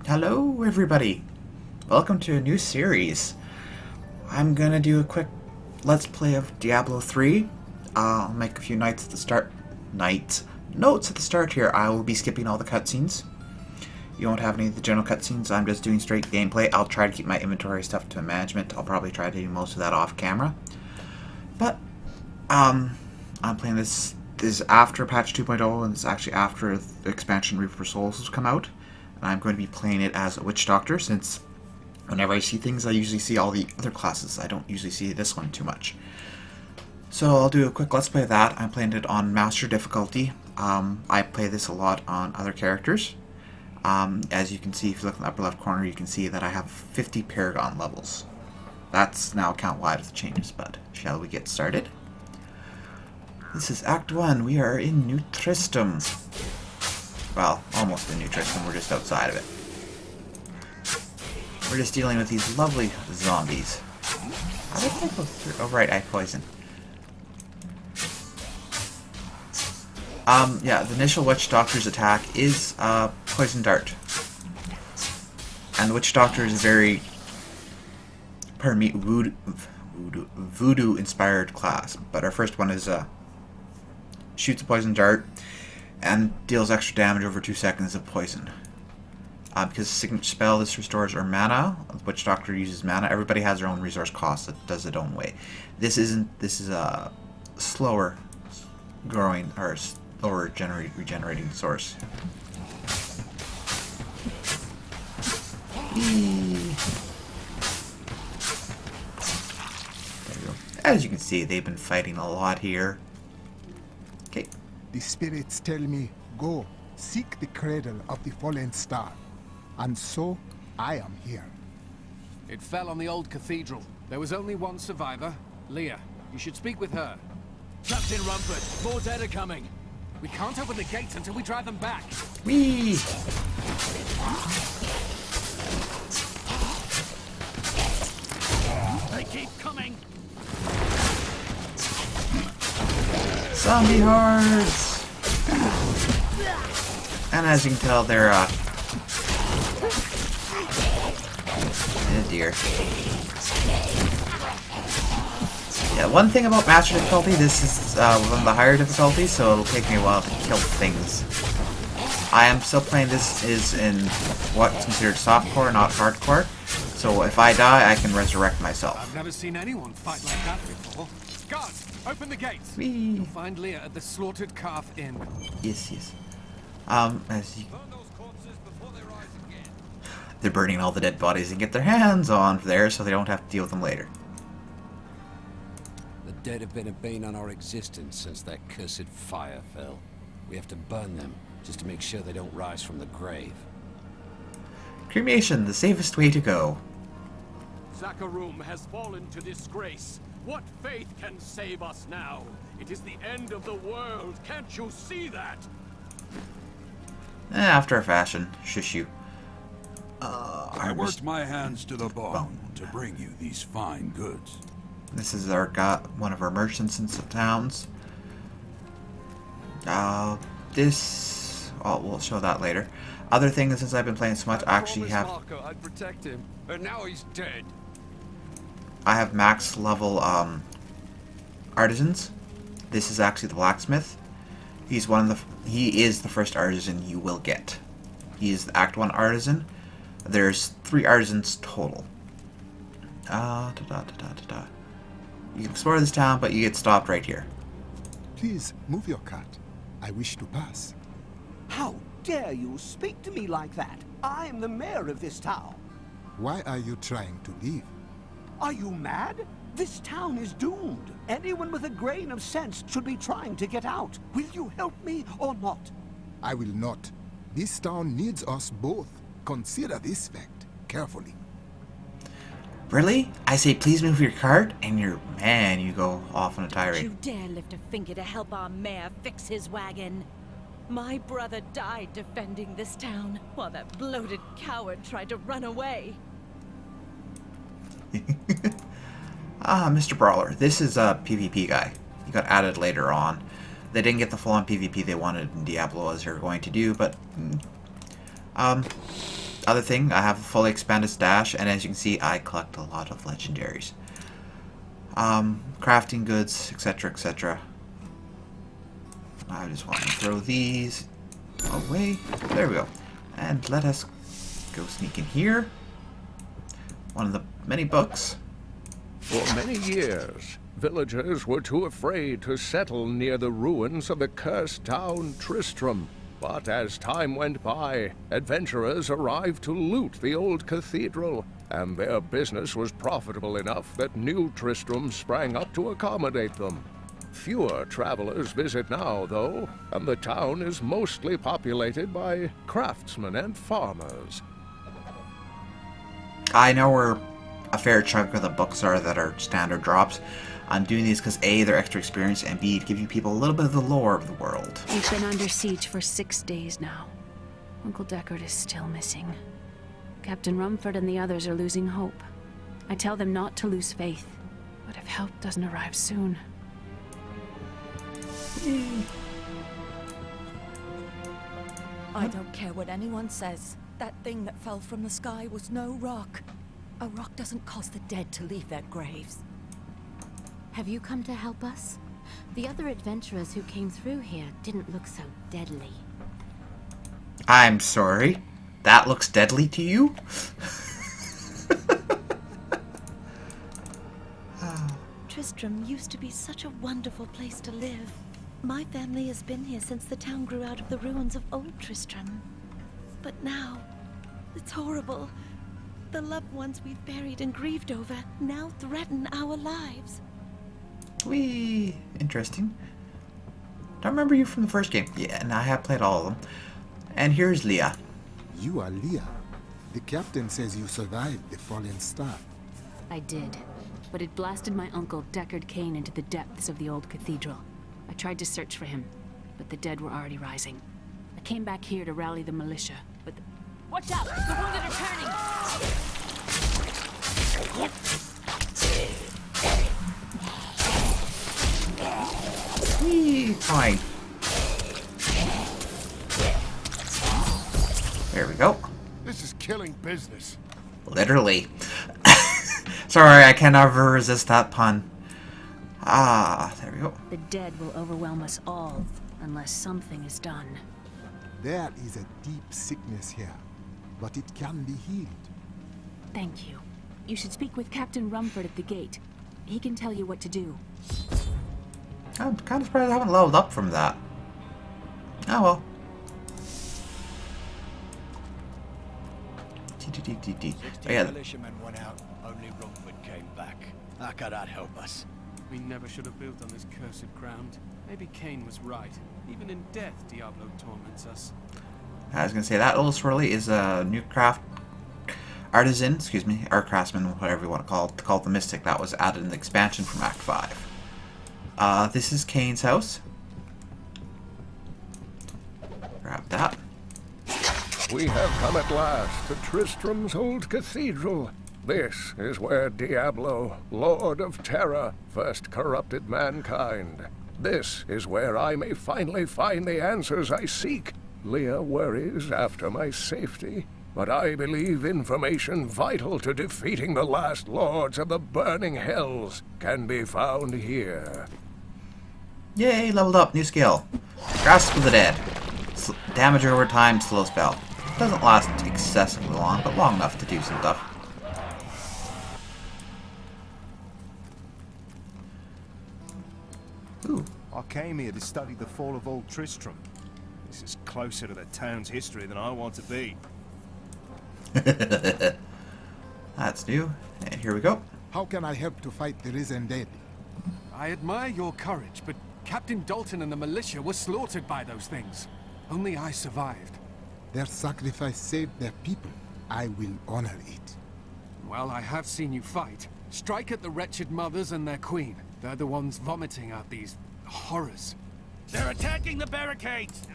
Hello everybody! Welcome to a new series. I'm gonna do a quick let's play of Diablo 3. I'll make a few notes at the start here. I will be skipping all the cutscenes. You won't have any of the general cutscenes. I'm just doing straight gameplay. I'll try to keep my inventory stuff to management. I'll probably try to do most of that off camera. But I'm playing this is after patch 2.0, and it's actually after the expansion Reaper Souls has come out. And I'm going to be playing it as a Witch Doctor, since whenever I see things, I usually see all the other classes. I don't usually see this one too much. So I'll do a quick let's play of that. I'm playing it on Master difficulty. I play this a lot on other characters. As you can see, if you look in the upper left corner, you can see that I have 50 Paragon levels. That's now count-wide with the changes, but shall we get started? This is Act 1. We are in New Tristram. Well, almost in New Tristram. We're just outside of it. We're just dealing with these lovely zombies. How did I go through? Oh, right, I poison. Yeah, the initial Witch Doctor's attack is Poison Dart. And the Witch Doctor is a very, pardon me, voodoo-inspired class. But our first one is, shoots a Poison Dart and deals extra damage over 2 seconds of poison. Because signature spell, this restores our mana. The Witch Doctor uses mana. Everybody has their own resource cost that does it own way. This is a slower growing, or slower regenerating source. There we go. As you can see, they've been fighting a lot here. Okay. The spirits tell me, go, seek the cradle of the fallen star. And so, I am here. It fell on the old cathedral. There was only one survivor, Leah. You should speak with her. Captain Rumford, more dead are coming. We can't open the gates until we drive them back. Whee! They keep coming. Zombie hordes! And as you can tell, they're, oh dear. Yeah, one thing about Master difficulty, this is one of the higher difficulties, so it'll take me a while to kill things. I am still playing this is in what's considered softcore, not hardcore, so if I die, I can resurrect myself. I've never seen anyone fight like that before. Guards, open the gates. Whee. You'll find Leah at the Slaughtered Calf Inn. Yes, yes. As you... They're burning all the dead bodies and get their hands on there so they don't have to deal with them later. The dead have been a bane on our existence since that cursed fire fell. We have to burn them, just to make sure they don't rise from the grave. Cremation, the safest way to go. Zakharum has fallen to disgrace. What faith can save us now? It is the end of the world. Can't you see that? After a fashion. Shush you. I worked my hands to the bone to bring you these fine goods. This is our one of our merchants in some towns. We'll show that later. Other thing is, since I've been playing so much, I actually have... I'd protect him, and now he's dead. I have max level artisans. This is actually the blacksmith. He is the first artisan you will get. He is the Act 1 artisan. There's 3 artisans total. You can explore this town, but you get stopped right here. Please, move your cart. I wish to pass. How dare you speak to me like that? I am the mayor of this town. Why are you trying to leave? Are you mad? This town is doomed. Anyone with a grain of sense should be trying to get out. Will you help me or not? I will not. This town needs us both. Consider this fact carefully. Really? I say please move your cart, and you go off on a tirade. You dare lift a finger to help our mayor fix his wagon? My brother died defending this town, while that bloated coward tried to run away. Mr. Brawler. This is a PvP guy. He got added later on. They didn't get the full-on PvP they wanted in Diablo as they were going to do, but other thing, I have a fully expanded stash, and as you can see, I collect a lot of legendaries. Crafting goods, etc., etc. I just want to throw these away. There we go. And let us go sneak in here. One of the many books. For many years, villagers were too afraid to settle near the ruins of the cursed town Tristram. But as time went by, adventurers arrived to loot the old cathedral, and their business was profitable enough that new Tristram sprang up to accommodate them. Fewer travelers visit now, though, and the town is mostly populated by craftsmen and farmers. I know where a fair chunk of the books are that are standard drops. I'm doing these because A, they're extra experience, and B, to give you people a little bit of the lore of the world. We've been under siege for 6 days now. Uncle Deckard is still missing. Captain Rumford and the others are losing hope. I tell them not to lose faith, but if help doesn't arrive soon... I don't care what anyone says. That thing that fell from the sky was no rock. A rock doesn't cause the dead to leave their graves. Have you come to help us? The other adventurers who came through here didn't look so deadly. I'm sorry. That looks deadly to you? Tristram used to be such a wonderful place to live. My family has been here since the town grew out of the ruins of old Tristram. But now, it's horrible. The loved ones we've buried and grieved over now threaten our lives. Whee! Interesting. Don't remember you from the first game. Yeah, and I have played all of them. And here's Leah. You are Leah. The captain says you survived the fallen star. I did, but it blasted my uncle Deckard Cain into the depths of the old cathedral. I tried to search for him, but the dead were already rising. I came back here to rally the militia, but the... Watch out! The wounded are turning! Fine. There we go. This is killing business. Literally. Sorry, I can never resist that pun. Ah, there we go. The dead will overwhelm us all, unless something is done. There is a deep sickness here, but it can be healed. Thank you. You should speak with Captain Rumford at the gate. He can tell you what to do. I'm kind of surprised I haven't leveled up from that. Oh well. Oh, yeah. Militiamen went out, only Rumford came back. How could that help us? We never should have built on this cursed ground. Maybe Cain was right. Even in death, Diablo torments us. I was gonna say that little swirly is a new craft artisan, excuse me, or craftsman, whatever you want to call it the Mystic. That was added in the expansion from Act 5. This is Cain's house. Grab that. We have come at last to Tristram's old cathedral. This is where Diablo, Lord of Terror, first corrupted mankind. This is where I may finally find the answers I seek. Leah worries after my safety, but I believe information vital to defeating the last lords of the burning hells can be found here. Yay, leveled up, new skill. Grasp of the Dead. Damage over time, slow spell. Doesn't last excessively long, but long enough to do some stuff. Ooh. I came here to study the fall of old Tristram. This is closer to the town's history than I want to be. That's new. And here we go. How can I help to fight the risen dead? I admire your courage, but Captain Dalton and the militia were slaughtered by those things. Only I survived. Their sacrifice saved their people. I will honor it. Well, I have seen you fight. Strike at the wretched mothers and their queen. They're the ones vomiting out these horrors. They're attacking the barricades!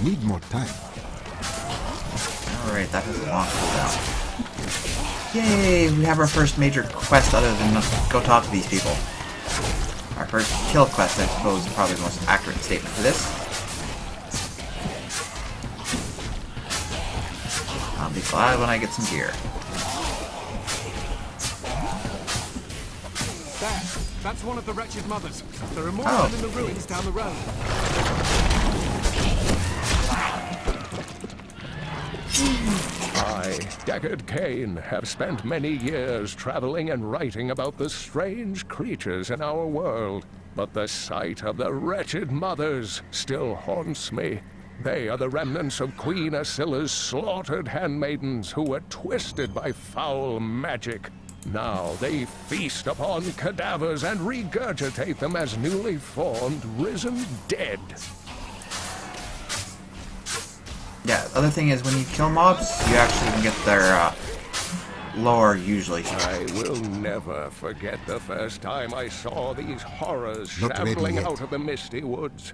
Need more time. Alright, that has a long cooldown. Yay! We have our first major quest other than go talk to these people. Our first kill quest, I suppose, is probably the most accurate statement for this. I'll be glad when I get some gear. That's one of the wretched mothers. There are more Oh. of them in the ruins down the road. I, Deckard Cain, have spent many years traveling and writing about the strange creatures in our world. But the sight of the wretched mothers still haunts me. They are the remnants of Queen Asilla's slaughtered handmaidens who were twisted by foul magic. Now they feast upon cadavers and regurgitate them as newly formed, risen dead. Yeah, the other thing is when you kill mobs, you actually can get their lore usually. I will never forget the first time I saw these horrors Not ready shambling yet. out of the misty woods.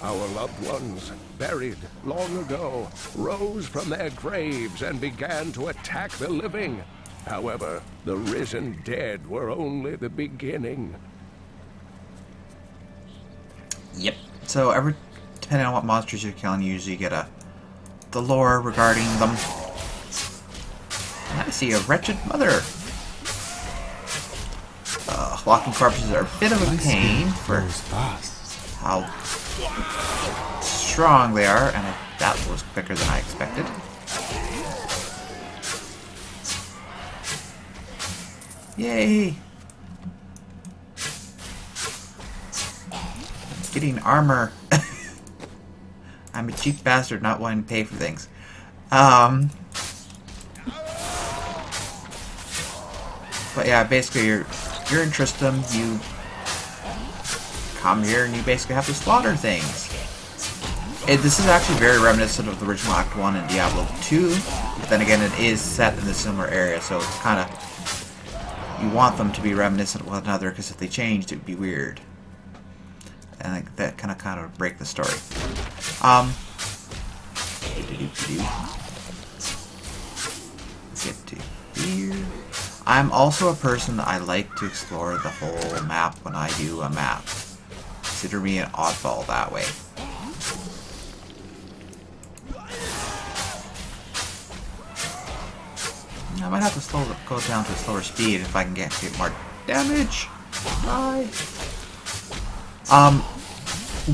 Our loved ones, buried long ago, rose from their graves and began to attack the living. However, the risen dead were only the beginning. Yep. So depending on what monsters you're killing, you usually get the lore regarding them. And I see a wretched mother. Walking corpses are a bit of a pain for how strong they are, and that was quicker than I expected. Yay! Getting armor. I'm a cheap bastard not wanting to pay for things. But yeah, basically you're in Tristram, you come here and you basically have to slaughter things. This is actually very reminiscent of the original Act 1 in Diablo 2, but then again it is set in a similar area, so it's kind of, you want them to be reminiscent of one another, because if they changed it would be weird. And like, that kind of break the story. Get to here. I'm also a person that I like to explore the whole map when I do a map. Consider me an oddball that way. I might have to go down to a slower speed if I can get more damage. Bye.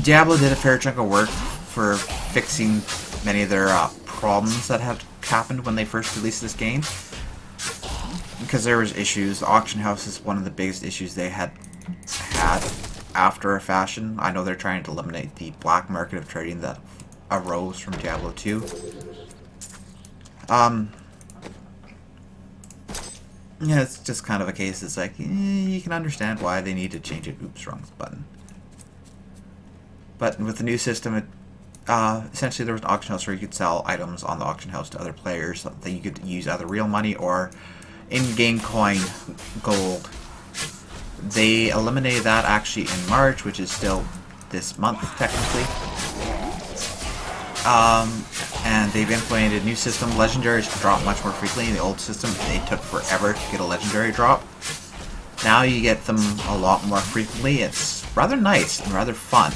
Diablo did a fair chunk of work for fixing many of their problems that had happened when they first released this game. Because there was issues. The auction house is one of the biggest issues they had after a fashion. I know they're trying to eliminate the black market of trading that arose from Diablo 2. Yeah, it's just kind of a case. It's like, you can understand why they need to change it. Oops, wrong button. But with the new system, essentially there was an auction house where you could sell items on the auction house to other players that you could use either real money or in-game coin gold. They eliminated that actually in March, which is still this month technically. And they've implemented a new system. Legendaries drop much more frequently. In the old system, they took forever to get a legendary drop. Now you get them a lot more frequently. It's rather nice and rather fun.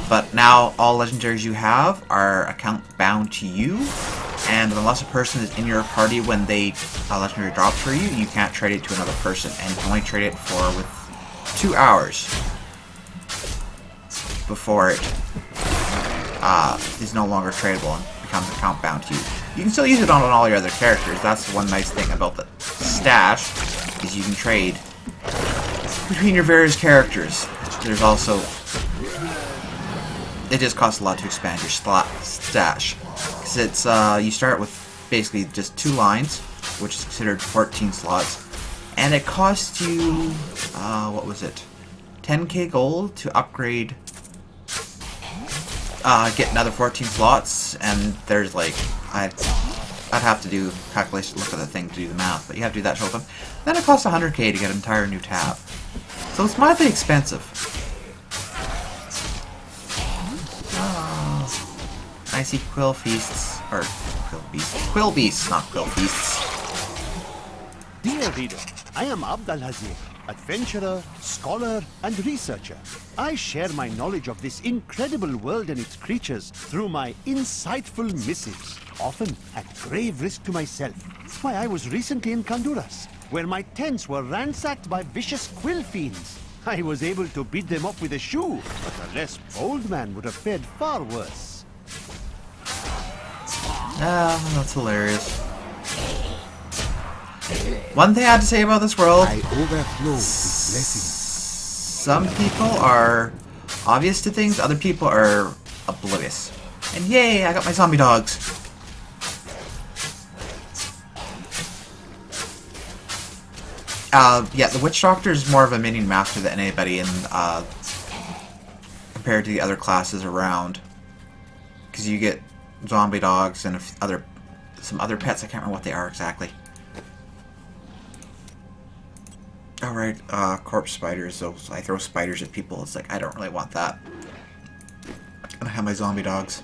But now all legendaries you have are account bound to you, and unless a person is in your party when a legendary drops for you, you can't trade it to another person, and you can only trade it with 2 hours before it is no longer tradable and becomes account bound to you. You can still use it on all your other characters. That's one nice thing about the stash, is you can trade between your various characters. There's also, it just costs a lot to expand your stash. Because it's, you start with basically just 2 lines, which is considered 14 slots. And it costs you, what was it? 10k gold to upgrade, get another 14 slots. And there's like, I'd have to do calculation, look at the thing to do the math, but you have to do that to open. Then it costs 100k to get an entire new tab. So it's mildly expensive. I see quill feasts, or quill beasts, not quill feasts. Dear reader, I am Abdalhazir, adventurer, scholar, and researcher. I share my knowledge of this incredible world and its creatures through my insightful missives, often at grave risk to myself. Why, I was recently in Honduras, where my tents were ransacked by vicious quill fiends. I was able to beat them up with a shoe, but a less bold man would have fared far worse. Ah, that's hilarious. One thing I have to say about this world, I overflow with blessings. some people are obvious to things, other people are oblivious. And yay, I got my zombie dogs. Yeah, the Witch Doctor is more of a minion master than anybody in, compared to the other classes around. Because you get zombie dogs and some other pets, I can't remember what they are exactly. Alright, corpse spiders, so I throw spiders at people, it's like, I don't really want that. And I have my zombie dogs.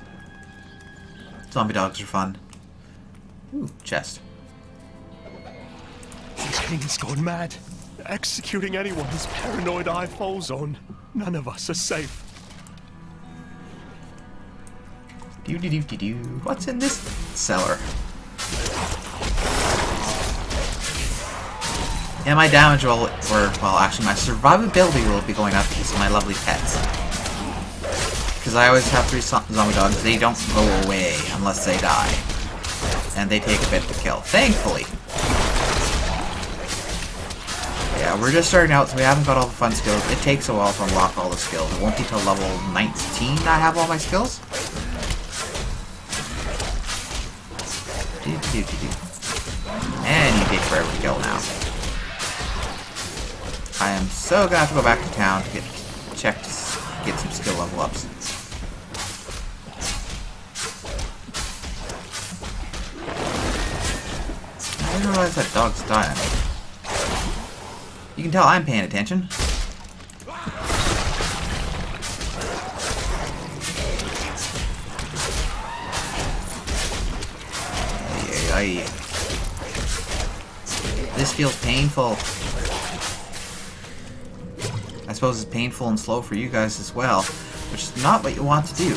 Zombie dogs are fun. Ooh, chest. The king's gone mad. Executing anyone his paranoid eye falls on. None of us are safe. Do. What's in this cellar? Yeah, my damage well, actually my survivability will be going up because of my lovely pets. Because I always have 3 zombie dogs, they don't go away unless they die. And they take a bit to kill, thankfully. Yeah, we're just starting out, so we haven't got all the fun skills. It takes a while to unlock all the skills. It won't be till level 19 I have all my skills. And you take forever to kill now. I am so gonna have to go back to town to get checked to get some skill level ups. I didn't realize that dog's dying. You can tell I'm paying attention. This feels painful. I suppose it's painful and slow for you guys as well, which is not what you want to do.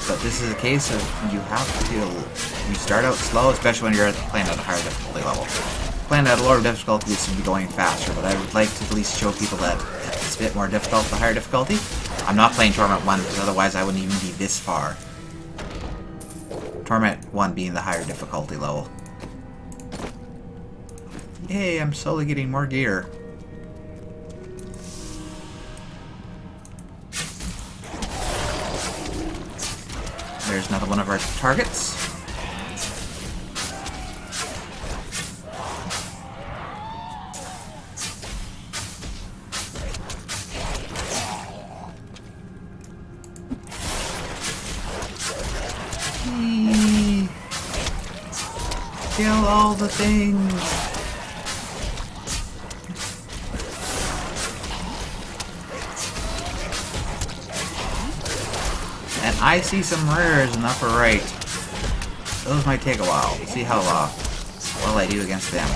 But this is a case of you have to, you start out slow, especially when you're playing at a higher difficulty level. Playing at a lower difficulty is to be going faster, but I would like to at least show people that it's a bit more difficult with the higher difficulty. I'm not playing Torment 1 because otherwise I wouldn't even be this far. Torment 1 being the higher difficulty level. Yay, I'm slowly getting more gear. There's another one of our targets. Kill all the things. And I see some rares in the upper right. Those might take a while. We'll see how well I do against them.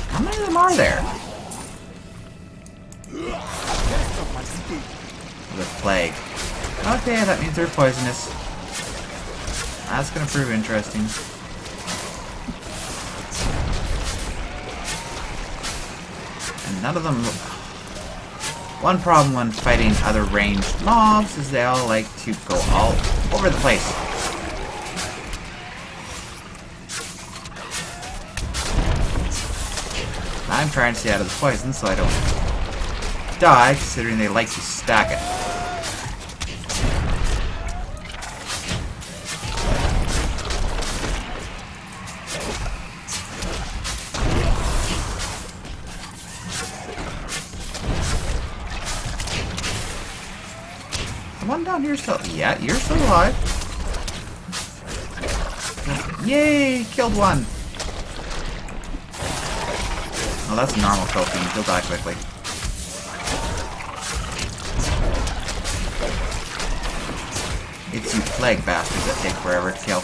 How many of them are there? The plague. Okay, that means they're poisonous. That's gonna prove interesting. And none of them... One problem when fighting other ranged mobs is they all like to go all over the place. I'm trying to stay out of the poison so I don't die, considering they like to stack it. The one down here still... Yeah, you're still alive. Yay! Killed one! Oh, that's a normal trophy. He'll die quickly. It's you plague bastards that take forever to kill.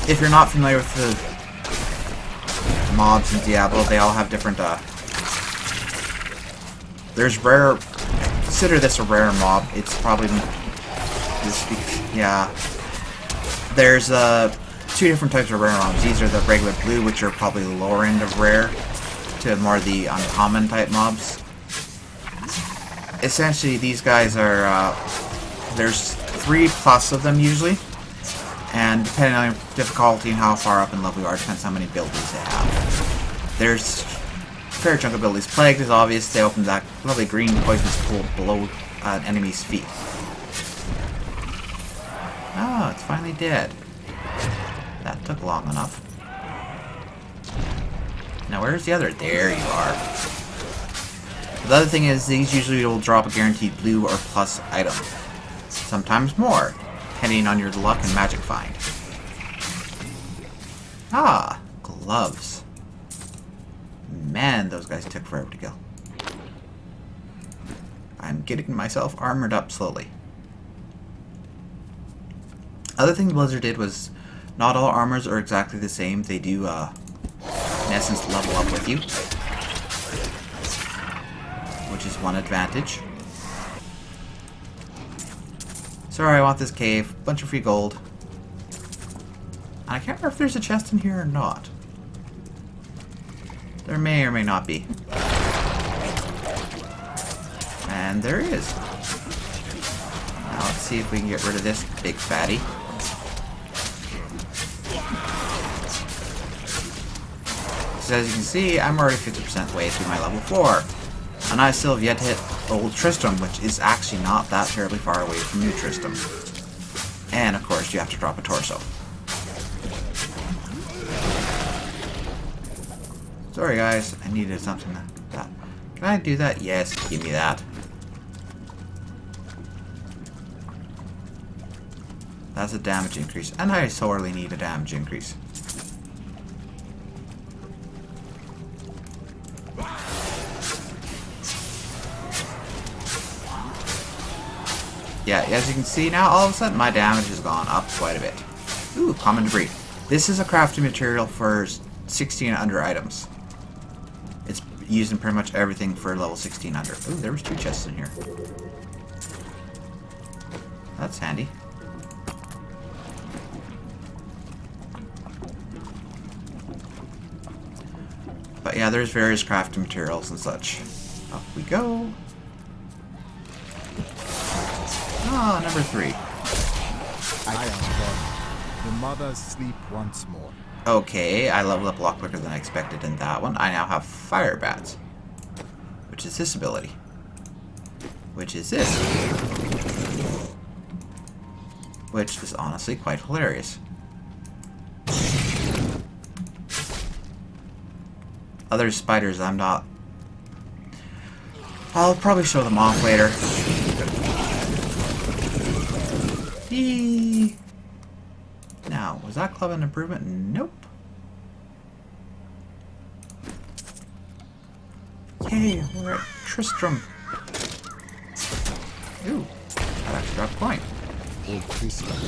if you're not familiar with the mobs in Diablo, they all have different, there's rare, consider this a rare mob. It's probably, yeah. There's, 2 different types of rare mobs. These are the regular blue, which are probably the lower end of rare, to more the uncommon type mobs. Essentially, these guys are, there's 3+ of them usually, and depending on difficulty and how far up in level you are, depends how many abilities they have. There's a fair chunk of abilities. Plagued is obvious, they open that lovely green poisonous pool below an enemy's feet. Oh, it's finally dead. That took long enough. Now where's the other? There you are. The other thing is, these usually will drop a guaranteed blue or plus item. Sometimes more, depending on your luck and magic find. Ah, gloves. Man, those guys took forever to kill. I'm getting myself armored up slowly. Other thing Blizzard did was, not all armors are exactly the same. They do, in essence, level up with you, which is one advantage. Sorry, I want this cave. Bunch of free gold. And I can't remember if there's a chest in here or not. There may or may not be. And there is. Now let's see if we can get rid of this big fatty. So as you can see, I'm already 50% way through my level 4. And I still have yet to hit Old Tristram, which is actually not that terribly far away from New Tristram. And of course, you have to drop a torso. Sorry guys, I needed something like that. Can I do that? Yes, give me that. That's a damage increase, and I sorely need a damage increase. Yeah, as you can see now, all of a sudden my damage has gone up quite a bit. Ooh, common debris. This is a crafting material for 16 and under items. It's used in pretty much everything for level 16 under. Ooh, there was 2 chests in here. That's handy. But yeah, there's various crafting materials and such. Up we go. Ah, number 3. I am gone. The mothers sleep once more. Okay, I leveled up a lot quicker than I expected in that one. I now have fire bats, which is this ability. Which is this. Which is honestly quite hilarious. Other spiders, I'm not... I'll probably show them off later. Eee. Now, was that club an improvement? Nope. Yay, we're at Tristram. Ooh, that actually dropped a coin. Old Tristram.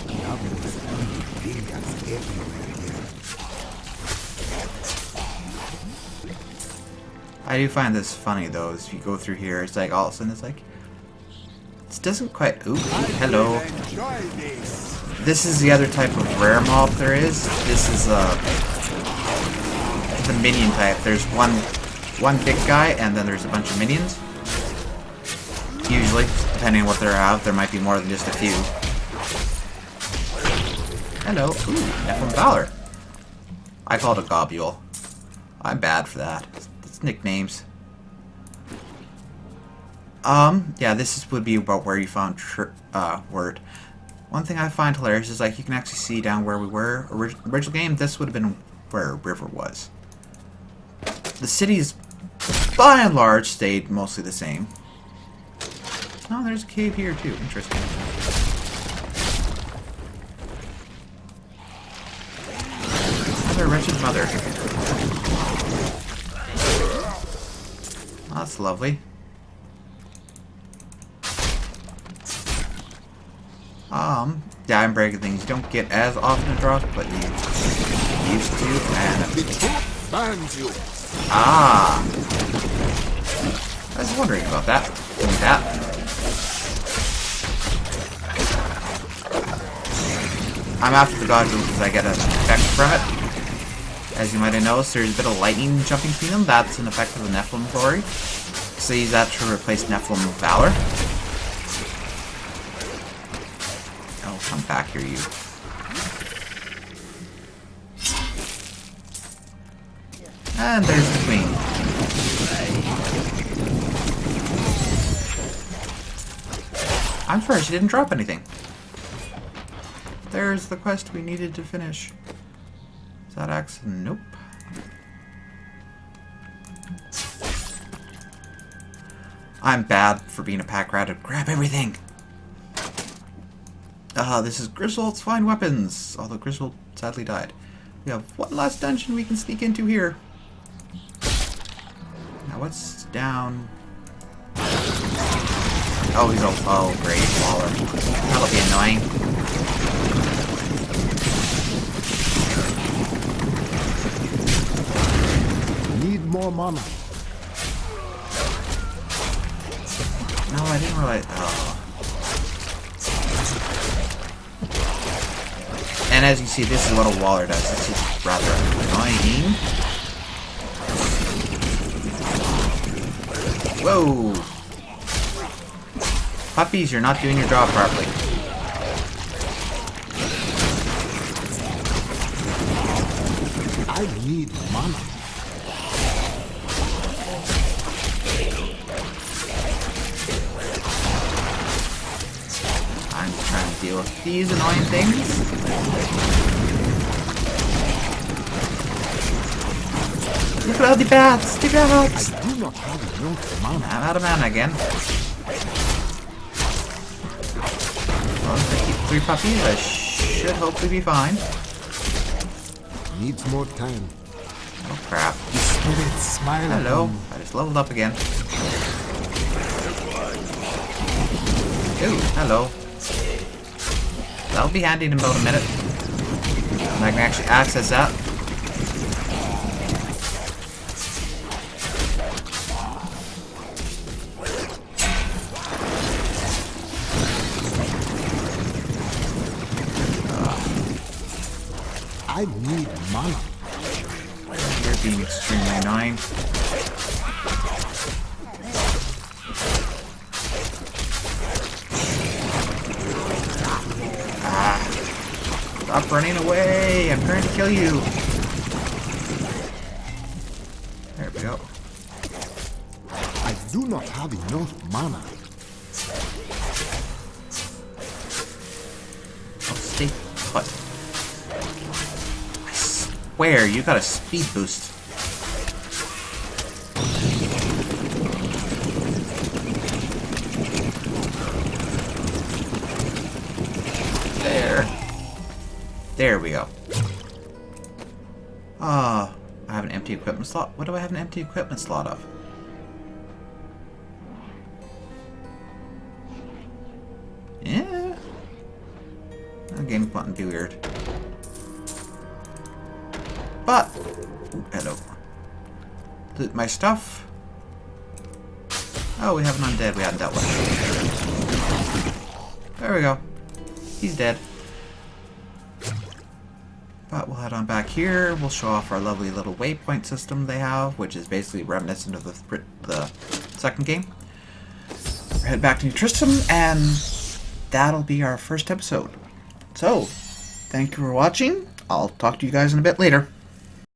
Diablo's fingers everywhere here. I do find this funny though, as you go through here, it's like all of a sudden it's like, this doesn't quite, ooh, hello. This is the other type of rare mob there is. This is the minion type. There's one big guy and then there's a bunch of minions. Usually, depending on what they have, there might be more than just a few. Hello, ooh, Nephilim Valor. I call it a Gobule. I'm bad for that. It's nicknames. Yeah, would be about where you found word. One thing I find hilarious is like you can actually see down where we were. Original game, this would have been where a river was. The cities, by and large, stayed mostly the same. Oh, there's a cave here too. Interesting. Another wretched mother. Oh, that's lovely. Yeah, yeah, I'm breaking things you don't get as often to drop, but you used to, and... The truth binds you. Ah! I was wondering about that. Doing that. I'm after the dodge room because I get an effect from it. As you might have noticed, there's a bit of lightning jumping between them. That's an effect of the Nephilim glory. So I use that to replace Nephilim Valor. Oh, come back here, you. And there's the queen. I'm sorry, she didn't drop anything. There's the quest we needed to finish. Is that axe? Nope. I'm bad for being a pack rat to grab everything. This is Griswold's fine weapons. Although Griswold sadly died. We have one last dungeon we can sneak into here. Now what's down? Oh, he's oh great, Waller. That'll be annoying. Need more mana. No, I didn't realize. Oh. And as you see, this is what a Waller does. It's just rather annoying. Whoa! Puppies, you're not doing your job properly. I need mana. I'm just trying to deal with these annoying things. Look at all the bats! The bats! I do not have enough mana. I'm out of mana again. Well, if I keep 3 puppies, I should hopefully be fine. Needs more time. Oh crap. The spirits smile. Hello. I just leveled up again. Ooh, hello. That'll be handy in about a minute. And I can actually access that. I need mana. You're being extremely annoying. Stop running away! I'm trying to kill you! There we go. I do not have enough mana. Oh, stay put. I swear, you got a speed boost. There we go. Ah, I have an empty equipment slot. What do I have an empty equipment slot of? Yeah. The game's button be weird. But, ooh, hello. My stuff. Oh, we have an undead we hadn't dealt with. There we go. He's dead. But we'll head on back here. We'll show off our lovely little waypoint system they have, which is basically reminiscent of the second game. We'll head back to New Tristram, and that'll be our first episode. So, thank you for watching. I'll talk to you guys in a bit later.